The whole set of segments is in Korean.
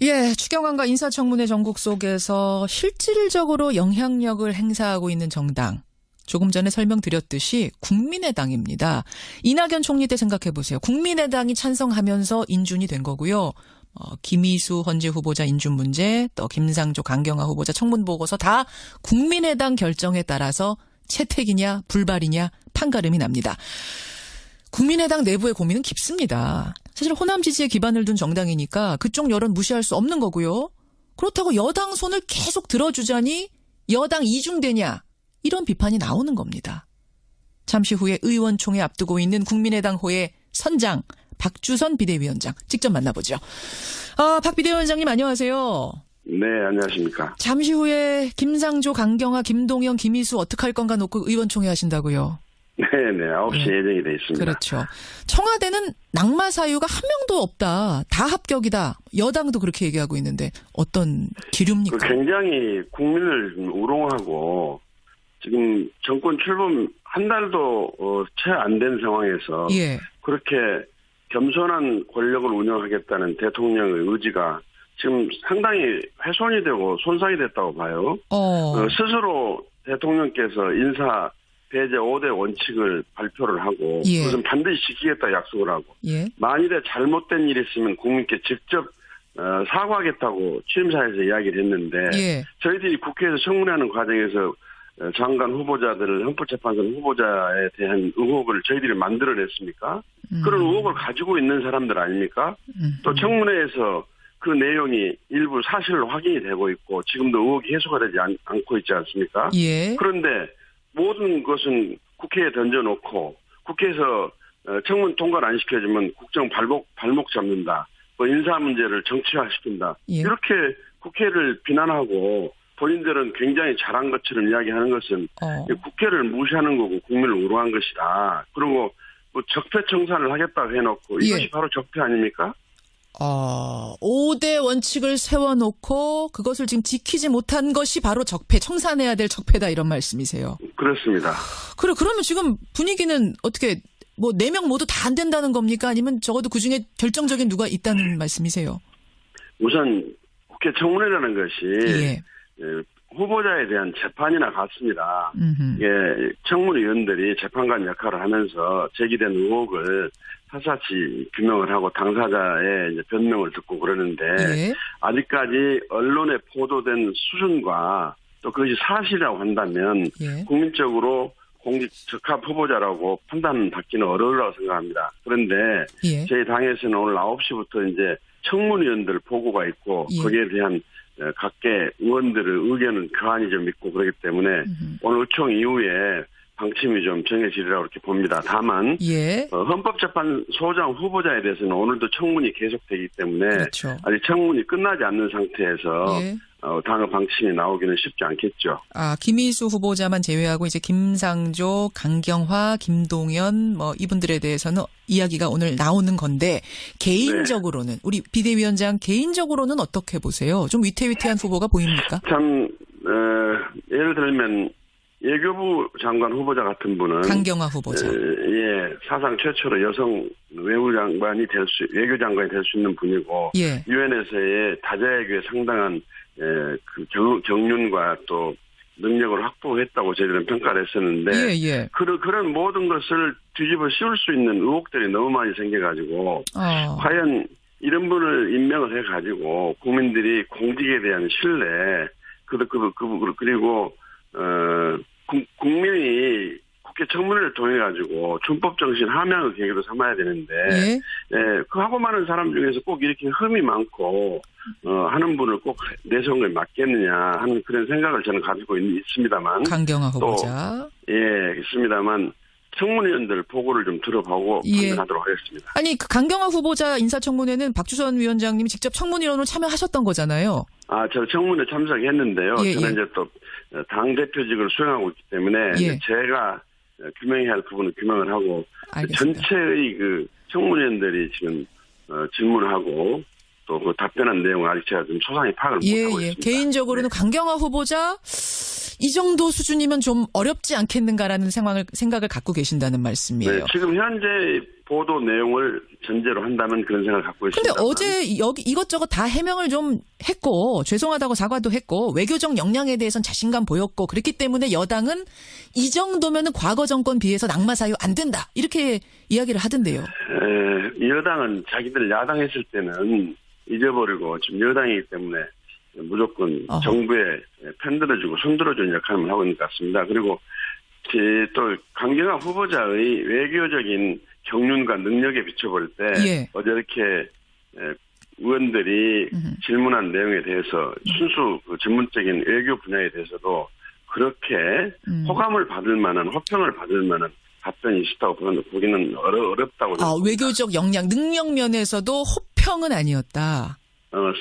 예, 추경안과 인사청문회 전국 속에서 실질적으로 영향력을 행사하고 있는 정당. 조금 전에 설명드렸듯이 국민의당입니다. 이낙연 총리 때 생각해보세요. 국민의당이 찬성하면서 인준이 된 거고요. 김희수 헌재 후보자 인준 문제, 또 김상조 강경화 후보자 청문 보고서 다 국민의당 결정에 따라서 채택이냐 불발이냐 판가름이 납니다. 국민의당 내부의 고민은 깊습니다. 사실 호남 지지에 기반을 둔 정당이니까 그쪽 여론 무시할 수 없는 거고요. 그렇다고 여당 손을 계속 들어주자니 여당 이중되냐 이런 비판이 나오는 겁니다. 잠시 후에 의원총회 앞두고 있는 국민의당호의 선장 박주선 비대위원장 직접 만나보죠. 박 비대위원장님 안녕하세요. 네, 안녕하십니까. 잠시 후에 김상조, 강경화, 김동연, 김희수 어떡할 건가 놓고 의원총회 하신다고요. 네네, 9시 예정이 돼 있습니다. 그렇죠. 청와대는 낙마 사유가 한 명도 없다. 다 합격이다. 여당도 그렇게 얘기하고 있는데 어떤 기류입니까? 굉장히 국민을 우롱하고 지금 정권 출범 한 달도 채 안 된 상황에서 예. 그렇게 겸손한 권력을 운영하겠다는 대통령의 의지가 지금 상당히 훼손이 되고 손상이 됐다고 봐요. 스스로 대통령께서 인사 배제 5대 원칙을 발표를 하고 예. 그것은 반드시 지키겠다 약속을 하고 예. 만일에 잘못된 일이 있으면 국민께 직접 사과하겠다고 취임사에서 이야기를 했는데 예. 저희들이 국회에서 청문회하는 과정에서 장관 후보자들, 헌법재판소 후보자에 대한 의혹을 저희들이 만들어냈습니까? 그런 의혹을 가지고 있는 사람들 아닙니까? 또 청문회에서 그 내용이 일부 사실로 확인이 되고 있고 지금도 의혹이 해소가 되지 않고 있지 않습니까? 예. 그런데 모든 것은 국회에 던져놓고 국회에서 청문 통과를 안 시켜주면 국정 발목 잡는다. 뭐 인사 문제를 정치화시킨다. 예. 이렇게 국회를 비난하고 본인들은 굉장히 잘한 것처럼 이야기하는 것은 국회를 무시하는 거고 국민을 우롱한 것이다. 그리고 뭐 적폐청산을 하겠다고 해놓고 이것이 예. 바로 적폐 아닙니까? 5대 원칙을 세워놓고 그것을 지금 지키지 못한 것이 바로 적폐, 청산해야 될 적폐다 이런 말씀이세요. 그렇습니다. 그러면 지금 분위기는 어떻게 뭐 4명 모두 다 안 된다는 겁니까? 아니면 적어도 그중에 결정적인 누가 있다는 말씀이세요? 우선 국회 청문회라는 것이 예. 후보자에 대한 재판이나 같습니다. 이게 청문위원들이 재판관 역할을 하면서 제기된 의혹을 사사치 규명을 하고 당사자의 이제 변명을 듣고 그러는데 예. 아직까지 언론에 보도된 수준과 또 그것이 사실이라고 한다면 예. 국민적으로 공직 적합 후보자라고 판단받기는 어려우라고 생각합니다. 그런데 예. 저희 당에서는 오늘 9시부터 이제 청문위원들 보고가 있고 예. 거기에 대한 각계 의원들의 의견은 교환이 좀 있고 그렇기 때문에 오늘 의총 이후에 방침이 좀 정해지리라고 이렇게 봅니다. 다만 예. 헌법재판소장 후보자에 대해서는 오늘도 청문이 계속되기 때문에 그렇죠. 아직 청문이 끝나지 않는 상태에서 예. 당의 방침이 나오기는 쉽지 않겠죠. 김희수 후보자만 제외하고 이제 김상조, 강경화, 김동연 뭐 이분들에 대해서는 이야기가 오늘 나오는 건데 개인적으로는 우리 비대위원장 개인적으로는 어떻게 보세요? 좀 위태위태한 후보가 보입니까? 참 예를 들면 외교부 장관 후보자 같은 분은 강경화 후보자. 예, 사상 최초로 여성 외교장관이 될 수 있는 분이고 예. 유엔에서의 다자외교에 상당한 그 경륜과 또 능력을 확보했다고 저희들은 평가를 했었는데 예. 그런 모든 것을 뒤집어 씌울 수 있는 의혹들이 너무 많이 생겨가지고 과연 이런 분을 임명을 해가지고 국민들이 공직에 대한 신뢰 그리고 국민이 국회 청문회를 통해 가지고 준법 정신 함양의 계기로 삼아야 되는데 그 하고 많은 사람 중에서 꼭 이렇게 흠이 많고 하는 분을 꼭 내정을 맡겠느냐 하는 그런 생각을 저는 가지고 있습니다만 강경화 후보자 있습니다만 청문위원들 보고를 좀 들어보고 판단하도록 하겠습니다. 아니 그 강경화 후보자 인사청문회는 박주선 위원장님이 직접 청문위원으로 참여하셨던 거잖아요. 저 청문회 참석했는데요. 저는 이제 또 당 대표직을 수행하고 있기 때문에 제가 규명해야 할 부분은 규명을 하고 전체의 그 청문위원들이 지금 질문하고 또 그 답변한 내용을 아직 제가 좀 소상히 파악을 못하고 있습니다. 개인적으로는 강경화 후보자 이 정도 수준이면 좀 어렵지 않겠는가라는 생각을 갖고 계신다는 말씀이에요. 네, 지금 현재 보도 내용을 전제로 한다면 그런 생각을 갖고 있습니다. 근데 어제 여기 이것저것 다 해명을 좀 했고 죄송하다고 사과도 했고 외교적 역량에 대해서는 자신감 보였고 그렇기 때문에 여당은 이 정도면은 과거 정권 비해서 낙마 사유 안 된다 이렇게 이야기를 하던데요. 여당은 자기들 야당했을 때는 잊어버리고 지금 여당이기 때문에 무조건 정부에 편들어주고 손들어주는 역할을 하고 있는 것 같습니다. 그리고 또 강경화 후보자의 외교적인 경륜과 능력에 비춰볼 때 예. 어제 이렇게 의원들이 질문한 내용에 대해서 순수 전문적인 외교 분야에 대해서도 그렇게 호감을 받을 만한 호평을 받을 만한 답변이 있었다고 보기는 어렵다고 생각합니다. 외교적 역량 능력 면에서도 호평은 아니었다.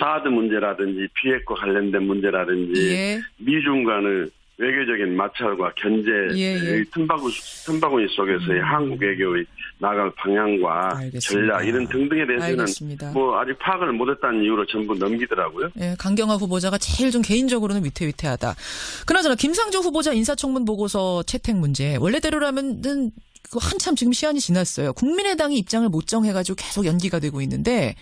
사드 문제라든지 비핵과 관련된 문제라든지 예. 미중 간의 외교적인 마찰과 견제의 틈바구니 속에서의 한국 외교의 나갈 방향과 알겠습니다. 전략 이런 등등에 대해서는 알겠습니다. 뭐 아직 파악을 못했다는 이유로 전부 넘기더라고요. 예, 강경화 후보자가 제일 좀 개인적으로는 위태위태하다. 그나저나 김상조 후보자 인사청문 보고서 채택 문제 원래대로라면은 한참 지금 시한이 지났어요. 국민의당이 입장을 못 정해가지고 계속 연기가 되고 있는데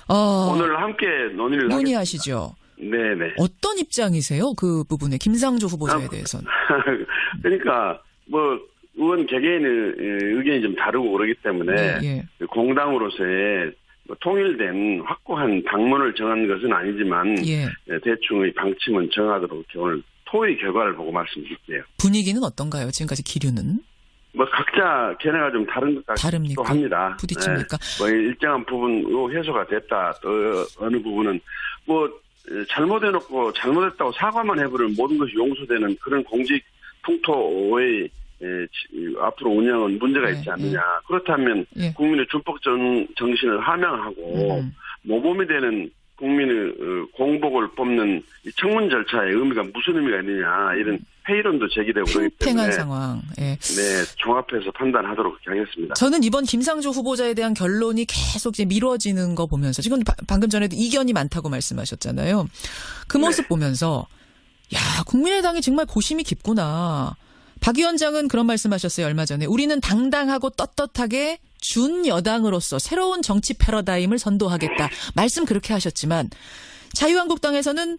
오늘 함께 논의하시죠. 네네. 어떤 입장이세요? 그 부분에 김상조 후보자에 대해서는. 그러니까 뭐 의원 개개인의 의견이 좀 다르고 그러기 때문에 예. 공당으로서의 통일된 확고한 당론을 정한 것은 아니지만 예. 대충의 방침은 정하도록 오늘 토의 결과를 보고 말씀드릴게요. 분위기는 어떤가요? 지금까지 기류는? 뭐 각자 견해가 좀 다른 것 같기도 합니다. 부딪힙니까? 뭐 일정한 부분으로 해소가 됐다. 또 어느 부분은 뭐 잘못해놓고 잘못했다고 사과만 해버리면 모든 것이 용서되는 그런 공직 풍토의 앞으로 운영은 문제가 있지 않느냐. 그렇다면 국민의 준법 정신을 함양하고 모범이 되는 국민의 공복을 뽑는 청문 절차의 의미가 무슨 의미가 있느냐 이런 회의론도 제기되고 그렇기 때문에 팽팽한 상황. 예. 네, 종합해서 판단하도록 하겠습니다. 저는 이번 김상조 후보자에 대한 결론이 계속 이제 미뤄지는 거 보면서 지금 방금 전에도 이견이 많다고 말씀하셨잖아요. 그 모습 보면서 야 국민의당이 정말 고심이 깊구나. 박 위원장은 그런 말씀하셨어요. 얼마 전에 우리는 당당하고 떳떳하게 준여당으로서 새로운 정치 패러다임을 선도하겠다. 말씀 그렇게 하셨지만 자유한국당에서는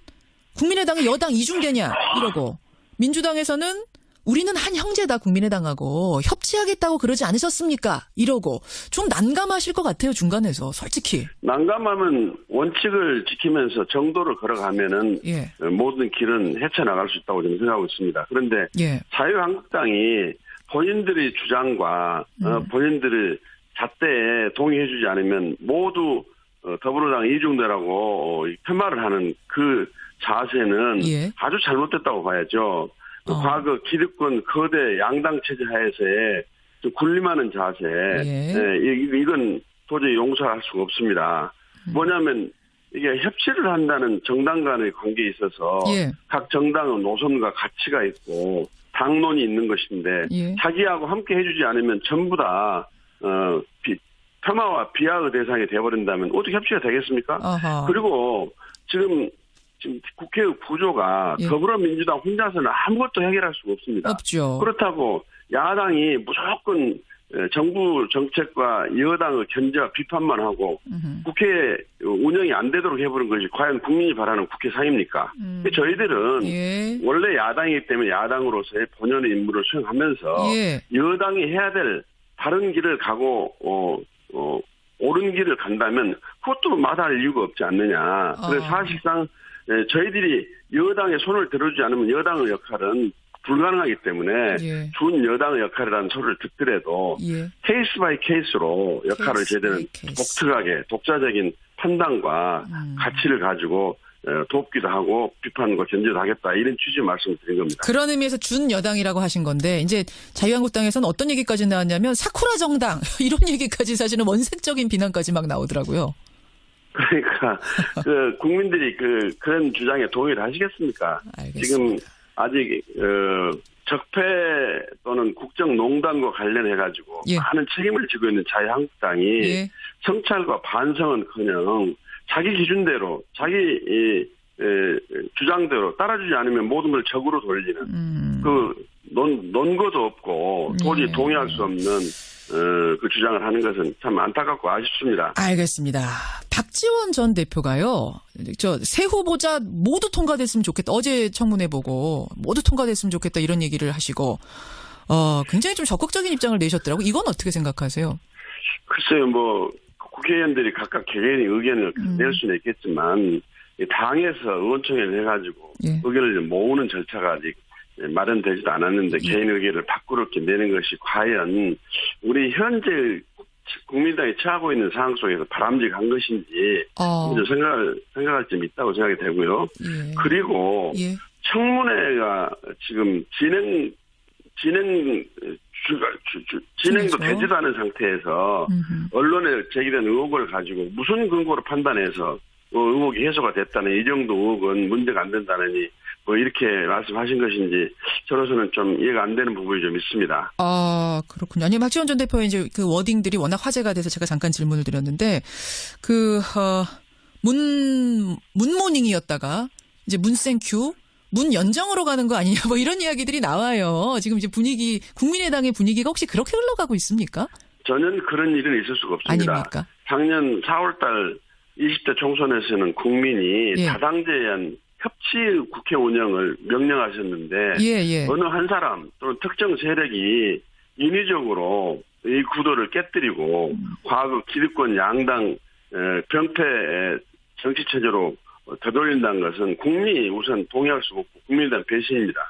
국민의당이 여당 이중대냐 이러고 민주당에서는 우리는 한 형제다 국민의당하고 협치하겠다고 그러지 않으셨습니까? 이러고 좀 난감하실 것 같아요. 중간에서 솔직히. 난감하면 원칙을 지키면서 정도를 걸어가면은 모든 길은 헤쳐나갈 수 있다고 저는 생각하고 있습니다. 그런데 자유한국당이 본인들의 주장과 본인들의 잣대에 동의해주지 않으면 모두 더불어당 이중대라고 폄하를 하는 그 자세는 아주 잘못됐다고 봐야죠. 과거 기득권 거대 양당 체제 하에서의 좀 군림하는 자세, 이건 도저히 용서할 수가 없습니다. 뭐냐면 이게 협치를 한다는 정당 간의 관계에 있어서 각 정당은 노선과 가치가 있고 당론이 있는 것인데 자기하고 함께 해주지 않으면 전부 다 폄하와 비하의 대상이 되어버린다면 어떻게 협치가 되겠습니까? 그리고 지금 국회의 구조가 더불어민주당 혼자서는 아무것도 해결할 수가 없습니다. 없죠. 그렇다고 야당이 무조건 정부 정책과 여당의 견제와 비판만 하고 국회 운영이 안 되도록 해버린 것이 과연 국민이 바라는 국회 상입니까? 저희들은 원래 야당이기 때문에 야당으로서의 본연의 임무를 수행하면서 여당이 해야 될 다른 길을 가고 옳은 길을 간다면 그것도 마다할 이유가 없지 않느냐. 그래서 사실상 저희들이 여당의 손을 들어주지 않으면 여당의 역할은 불가능하기 때문에 준 여당의 역할이라는 소리를 듣더라도 케이스 바이 케이스로 역할을 제대로 독특하게 독자적인 판단과 가치를 가지고 돕기도 하고 비판과 견제도 하겠다 이런 취지의 말씀을 드린 겁니다. 그런 의미에서 준 여당이라고 하신 건데 이제 자유한국당에서는 어떤 얘기까지 나왔냐면 사쿠라 정당 이런 얘기까지 사실은 원색적인 비난까지 막 나오더라고요. 그러니까 국민들이 그런 주장에 동의를 하시겠습니까? 알겠습니다. 지금 아직 적폐 또는 국정농단과 관련해가지고 많은 책임을 지고 있는 자유한국당이 성찰과 반성은커녕 자기 기준대로 자기 주장대로 따라주지 않으면 모든 걸 적으로 돌리는 논거도 없고 도저히 동의할 수 없는 그 주장을 하는 것은 참 안타깝고 아쉽습니다. 알겠습니다. 박지원 전 대표가요. 새 후보자 모두 통과됐으면 좋겠다. 어제 청문회 보고 모두 통과됐으면 좋겠다 이런 얘기를 하시고 굉장히 좀 적극적인 입장을 내셨더라고요. 이건 어떻게 생각하세요? 글쎄요. 국회의원들이 각각 개개인의 의견을 낼 수는 있겠지만 당에서 의원총회를 해가지고 의견을 모으는 절차가 아직 마련되지도 않았는데 개인 의견을 밖으로 내는 것이 과연 우리 현재 국민당이 처하고 있는 상황 속에서 바람직한 것인지 생각할 점이 있다고 생각이 되고요. 그리고 청문회가 지금 진행도 되지도 않은 상태에서 언론에 제기된 의혹을 가지고 무슨 근거로 판단해서 의혹이 해소가 됐다는 이 정도 의혹은 문제가 안 된다느니 이렇게 말씀하신 것인지 저로서는 좀 이해가 안 되는 부분이 좀 있습니다. 아, 그렇군요. 아니, 박지원 전 대표의 이제 그 워딩들이 워낙 화제가 돼서 제가 잠깐 질문을 드렸는데 문모닝이었다가 이제 문센큐 문연정으로 가는 거 아니냐 이런 이야기들이 나와요. 지금 이제 국민의당의 분위기가 혹시 그렇게 흘러가고 있습니까? 전혀 그런 일은 있을 수가 없습니다. 아닙니까? 작년 4월달 20대 총선에서는 국민이 다당제에 의한 협치 국회 운영을 명령하셨는데 어느 한 사람 또는 특정 세력이 인위적으로 이 구도를 깨뜨리고 과거 기득권 양당 병폐 정치체제로 되돌린다는 것은 국민이 우선 동의할 수 없고 국민의당 배신입니다.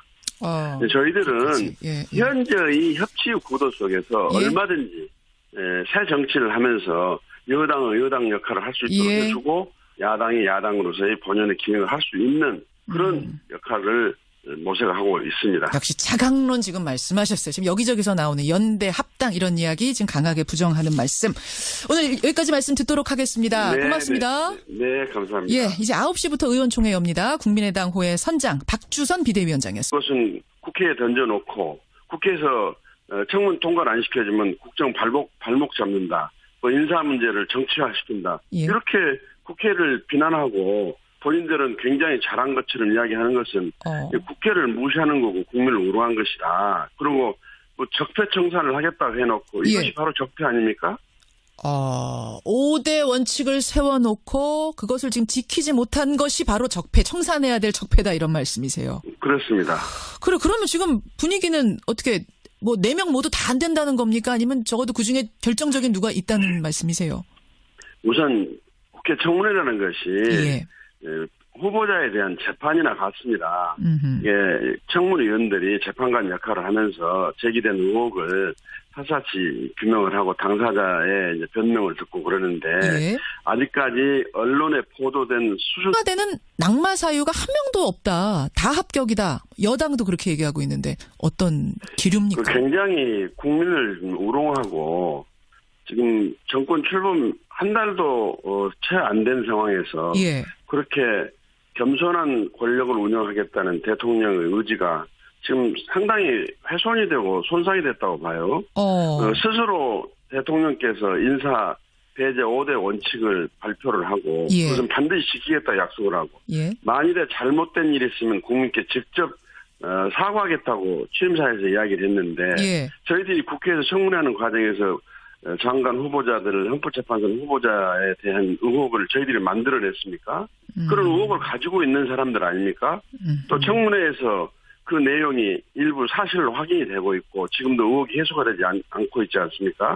저희들은 현재의 협치 구도 속에서 얼마든지 새 정치를 하면서 여당은 여당 역할을 할 수 있도록 해주고 야당이 야당으로서의 본연의 기능을 할 수 있는 그런 역할을 모색하고 있습니다. 역시 자강론 지금 말씀하셨어요. 지금 여기저기서 나오는 연대 합당 이런 이야기 지금 강하게 부정하는 말씀. 오늘 여기까지 말씀 듣도록 하겠습니다. 고맙습니다. 네, 감사합니다. 이제 9시부터 의원총회 엽니다. 국민의당 호의 선장 박주선 비대위원장이었습니다. 그것은 국회에 던져놓고 국회에서 청문 통과를 안 시켜주면 국정 발목 잡는다. 인사 문제를 정치화시킨다. 이렇게 국회를 비난하고 본인들은 굉장히 잘한 것처럼 이야기하는 것은 국회를 무시하는 거고 국민을 우롱한 것이다. 그리고 적폐청산을 하겠다고 해놓고 이것이 바로 적폐 아닙니까? 5대 원칙을 세워놓고 그것을 지금 지키지 못한 것이 바로 적폐, 청산해야 될 적폐다 이런 말씀이세요. 그렇습니다. 그러면 지금 분위기는 어떻게 4명 모두 다 안 된다는 겁니까? 아니면 적어도 그중에 결정적인 누가 있다는 말씀이세요? 우선 국회 청문회라는 것이 후보자에 대한 재판이나 같습니다. 청문위원들이 재판관 역할을 하면서 제기된 의혹을 사사치 규명을 하고 당사자의 이제 변명을 듣고 그러는데 아직까지 언론에 보도된 수사되는 낙마 사유가 한 명도 없다. 다 합격이다. 여당도 그렇게 얘기하고 있는데 어떤 기류입니까? 굉장히 국민을 우롱하고 지금 정권 출범 한 달도 채 안 된 상황에서 그렇게 겸손한 권력을 운영하겠다는 대통령의 의지가 지금 상당히 훼손이 되고 손상이 됐다고 봐요. 스스로 대통령께서 인사 배제 5대 원칙을 발표를 하고 그것은 반드시 지키겠다 약속을 하고 만일에 잘못된 일이 있으면 국민께 직접 사과하겠다고 취임사에서 이야기를 했는데 저희들이 국회에서 청문회하는 과정에서 장관 후보자들을 헌법재판소 후보자에 대한 의혹을 저희들이 만들어냈습니까? 그런 의혹을 가지고 있는 사람들 아닙니까? 또 청문회에서 그 내용이 일부 사실로 확인이 되고 있고 지금도 의혹이 해소가 되지 않고 있지 않습니까?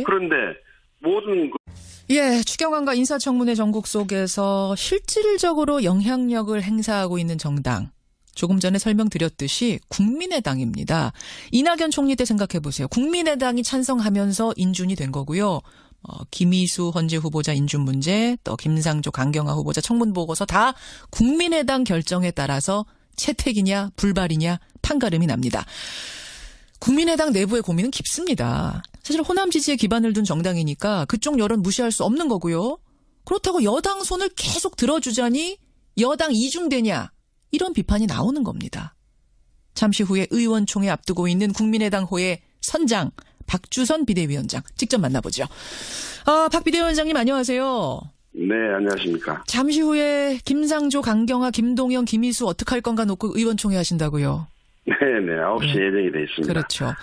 그런데 모든 추경안과 인사청문회 전국 속에서 실질적으로 영향력을 행사하고 있는 정당. 조금 전에 설명드렸듯이 국민의당입니다. 이낙연 총리 때 생각해보세요. 국민의당이 찬성하면서 인준이 된 거고요. 김희수 헌재 후보자 인준 문제, 또 김상조 강경화 후보자 청문 보고서 다 국민의당 결정에 따라서 채택이냐 불발이냐 판가름이 납니다. 국민의당 내부의 고민은 깊습니다. 사실 호남 지지에 기반을 둔 정당이니까 그쪽 여론 무시할 수 없는 거고요. 그렇다고 여당 손을 계속 들어주자니 여당 이중되냐 이런 비판이 나오는 겁니다. 잠시 후에 의원총회 앞두고 있는 국민의당 호의 선장 박주선 비대위원장 직접 만나보죠. 박 비대위원장님 안녕하세요. 네, 안녕하십니까. 잠시 후에 김상조, 강경화, 김동연, 김희수 어떻게 할 건가 놓고 의원총회 하신다고요. 네네, 9시에 예. 예정이 돼 있습니다. 그렇죠.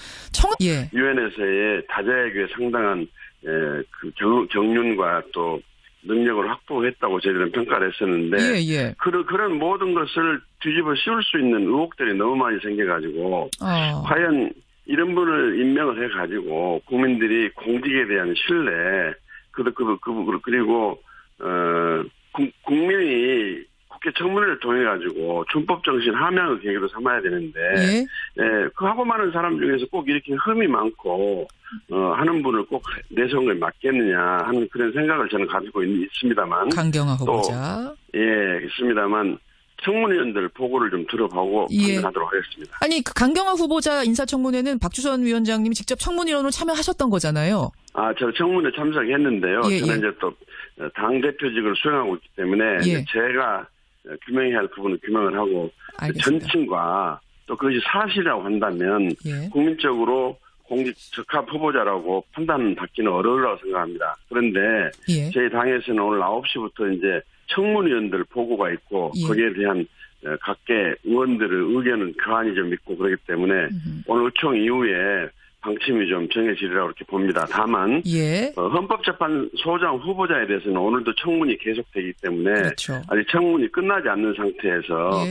예. 유엔에서의 다자애교에 상당한 그 경륜과 또 능력을 확보했다고 저희들은 평가를 했었는데 예. 그런 모든 것을 뒤집어 씌울 수 있는 의혹들이 너무 많이 생겨가지고 과연 이런 분을 임명을 해가지고 국민들이 공직에 대한 신뢰 그리고 국민이 국회 청문회를 통해 가지고 준법 정신 함양을 계기로 삼아야 되는데 그 하고 많은 사람 중에서 꼭 이렇게 흠이 많고 하는 분을 꼭 내세운 게 맞겠느냐 하는 그런 생각을 저는 가지고 있습니다만 강경화 후보자 있습니다만 청문위원들 보고를 좀 들어보고 판단하도록 하겠습니다. 아니 그 강경화 후보자 인사청문회는 박주선 위원장님이 직접 청문위원으로 참여하셨던 거잖아요. 저 청문회 참석했는데요. 저는 이제 또 당 대표직을 수행하고 있기 때문에 제가 규명해야 할 부분은 규명을 하고 전층과 또 그것이 사실이라고 한다면 국민적으로 공직 적합 후보자라고 판단받기는 어려우라고 생각합니다. 그런데 저희 당에서는 오늘 9시부터 이제 청문위원들 보고가 있고 거기에 대한 각계 의원들의 의견은 교환이 좀 있고 그렇기 때문에 오늘 의총 이후에 방침이 좀 정해지리라고 이렇게 봅니다. 다만 헌법재판소장 후보자에 대해서는 오늘도 청문이 계속되기 때문에 아직 청문이 끝나지 않는 상태에서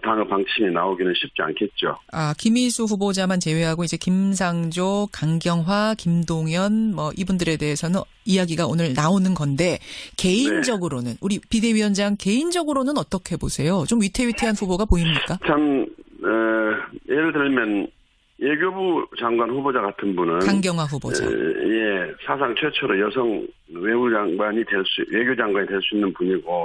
당의 방침이 나오기는 쉽지 않겠죠. 김희수 후보자만 제외하고 이제 김상조, 강경화, 김동연 이분들에 대해서는 이야기가 오늘 나오는 건데 개인적으로는 우리 비대위원장 개인적으로는 어떻게 보세요? 좀 위태위태한 후보가 보입니까? 참 예를 들면 외교부 장관 후보자 같은 분은 강경화 후보자. 사상 최초로 여성 외교장관이 될 수 있는 분이고